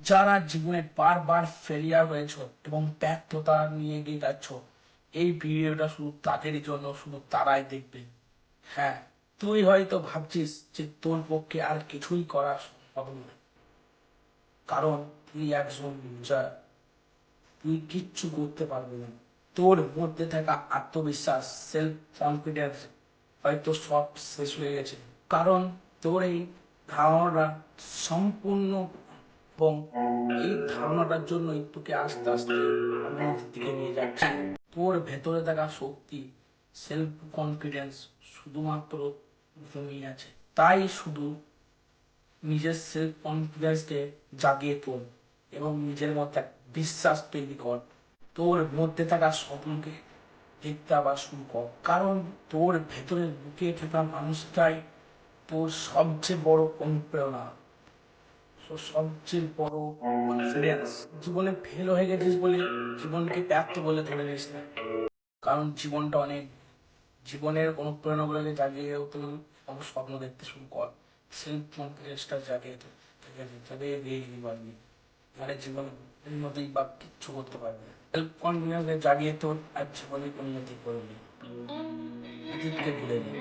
যারা জীবনে বারবার ফেলিয়ার হয়েছ এবং ব্যর্থতা নিয়ে এগিয়ে যাচ্ছ, এই ভিডিওটা শুধু তাদেরই জন্য, শুধু তারাই দেখবে। হ্যাঁ, তুই হয়তো ভাবছিস যে তোর পক্ষে আর কিছুই করা সম্ভব নয়, কারণ তুই একজন লুজার, তুই কিচ্ছু করতে পারবি না। তোর মধ্যে থাকা আত্মবিশ্বাস, সেলফ কনফিডেন্স হয়তো সব শেষ হয়ে গেছে, কারণ তোর এই ধারণাটা সম্পূর্ণ, এবং এই ধারণাটার জন্যই তোকে আস্তে আস্তে অন্যদিকে দিকে নিয়ে যাচ্ছে। তোর ভেতরে থাকা শক্তি, সেলফ কনফিডেন্স শুধুমাত্র জমিয়ে আছে। তাই শুধু নিজের সেলফ কনফিডেন্সকে জাগিয়ে তোল এবং নিজের মধ্যে এক বিশ্বাস তৈরি কর। তোর মধ্যে থাকা স্বপ্নকে দেখতে আবার শুরু কর, কারণ তোর ভেতরে লুকিয়ে থাকা মানুষটাই তোর সবচেয়ে বড় অনুপ্রেরণা, সবচেয়ে বড় কনফিডেন্স। জীবনে ফেল হয়ে গেছিস বলে জীবনকে ব্যর্থ বলে ধরে নিস না, কারণ জীবনটা অনেক, জীবনের অনুপ্রেরণাগুলোকে জাগিয়ে তুই স্বপ্ন দেখতে শুরু কর। সেলফ কনফিডেন্সটা জাগিয়ে তুই, ঠিক আছে, তবে এগিয়ে যেতে পারবি, মানে জীবনে উন্নতি বা কিচ্ছু করতে পারবি না। সেলফ কনফিডেন্সকে জাগিয়ে তোর আর জীবনে উন্নতি করবি, অতীতকে ভুলে যা।